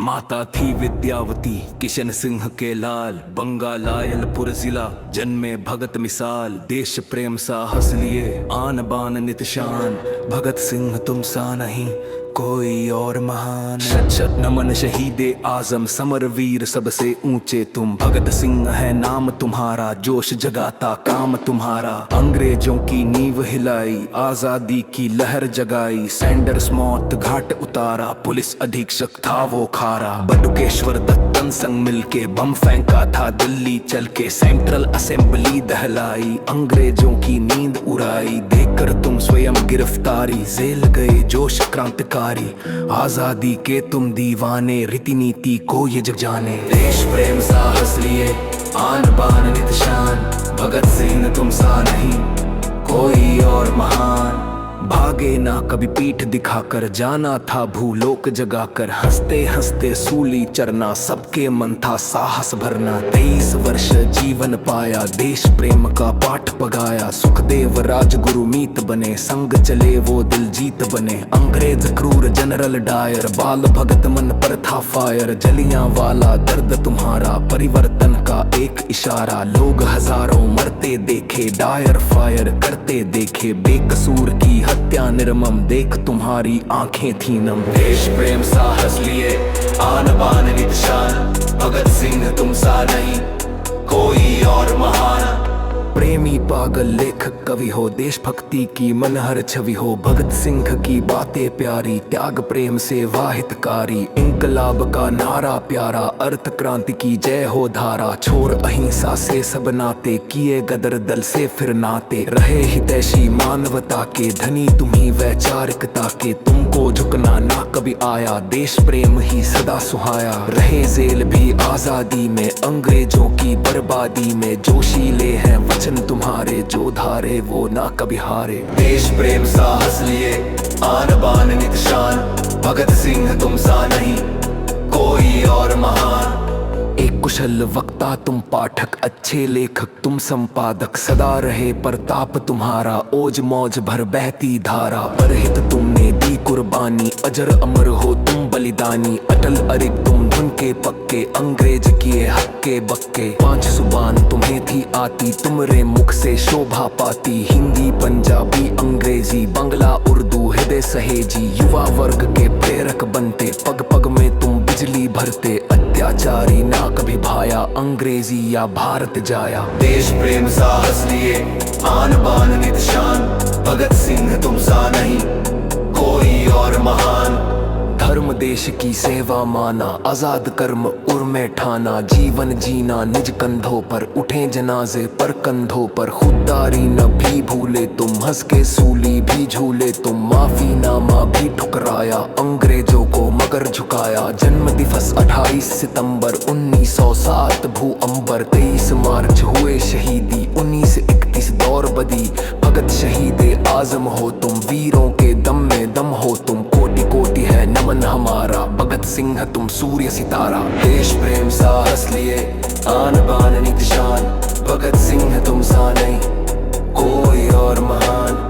माता थी विद्यावती, किशन सिंह के लाल, बंगा लायलपुर जिला, जन्मे भगत मिसाल। देश प्रेम साहस लिए आन बान नित शान, भगत सिंह तुम सा नहीं कोई और महान। शत शत नमन शहीदे आजम, समर वीर सबसे ऊंचे तुम। भगत सिंह है नाम तुम्हारा, जोश जगाता काम तुम्हारा। अंग्रेजों की नींव हिलाई, आजादी की लहर जगाई। सैंडर्स मौत घाट उतारा, पुलिस अधीक्षक था वो खारा। बटुकेश्वर दत्तन संग मिलके बम फेंका था दिल्ली चल के। सेंट्रल असेंबली दहलाई, अंग्रेजों की नींद उड़ाई। देखकर तुम स्वयं गिरफ्तारी, जेल गए जोश क्रांतिकारी। आजादी के तुम दीवाने, रीति नीति को ये जग जाने। देश प्रेम साहस लिए आन बान नित शान, भगत सिंह तुम सा नहीं कोई और महान। भागे ना कभी पीठ दिखाकर, जाना था भूलोक जगाकर। हंसते हंसते सूली चरना, सबके मन था साहस भरना। 23 वर्ष जीवन पाया, देश प्रेम का पाठ पगाया। सुखदेव राजगुरु मीत बने, संग चले वो दिल जीत बने। अंग्रेज क्रूर जनरल डायर, बाल भगत मन पर था फायर। जलियां वाला दर्द तुम्हारा, परिवर्तन का एक इशारा। लोग हजारों मरते देखे, डायर फायर करते देखे। बेकसूर की हत्या निर्मम, देख तुम्हारी आंखें थी नम। देश प्रेम साहस लिए आन बान नित शान, भगत सिंह तुम सा नहीं कोई और महान। प्रेमी पागल लेखक कवि हो, देशभक्ति की मनहर छवि हो। भगत सिंह की बातें प्यारी, त्याग प्रेम से वाहितकारी। इंकलाब का नारा प्यारा, अर्थ क्रांति की जय हो धारा। छोड़ अहिंसा से सब नाते, किए गदर दल से फिर नाते। रहे हितैषी मानवता के, धनी तुम्ही वैचारिकता के। तुमको झुकना ना कभी आया, देश प्रेम ही सदा सुहाया। रहे जेल भी आजादी में, अंग्रेजों की बर्बादी में। जोशीले हैं वचन तुम्हारे, जो धारे वो ना कभी हारे। देश प्रेम साहस लिए आन बान नित शान, भगत सिंह तुम सा नहीं कोई और महान। एक कुशल वक्ता तुम पाठक, अच्छे लेखक तुम संपादक। सदा रहे प्रताप तुम्हारा, ओज मौज भर बहती धारा। परहित तुमने दी कुर्बानी, अजर अमर हो तुम बलिदानी। अटल अरिग तुम धुन के पक्के, अंग्रेज किए हक्के बक्के। 5 जुबान तुम्हें थी आती, तुमरे मुख से शोभा पाती। हिंदी पंजाबी अंग्रेजी, बांग्ला उर्दू हृदय सहेजी। युवा वर्ग के प्रेरक बनते, पग पग में तुम बिजली भरते। अत्याचारी ना कभी भाया, अंग्रेजी या भारत जाया। देश प्रेम साहस लिए आन बान नित शान, भगत सिंह तुम सा नहीं कोई और महान। धर्म देश की सेवा माना, आजाद कर्म उर्मे ठाना। जीवन जीना निज कंधों पर, उठे जनाजे पर कंधों पर। खुददारी न भी भूले तुम, हंस के सूली भी झूले तुम। माफी नामा भी ठुकराया, अंग्रेजों को मगर झुकाया। जन्म दिवस 28 सितंबर 1907 भू अंबर। 23 मार्च हुए शहीदी, 1931 दौर बदी। भगत शहीदे आजम हो तुम, वीरों के दम में दम हो तुम। कोटि कोटि है नमन हमारा, भगत सिंह तुम सूर्य सितारा। देश प्रेम साहस लिए आन बान नित शान, भगत सिंह तुम सा नहीं कोई और महान।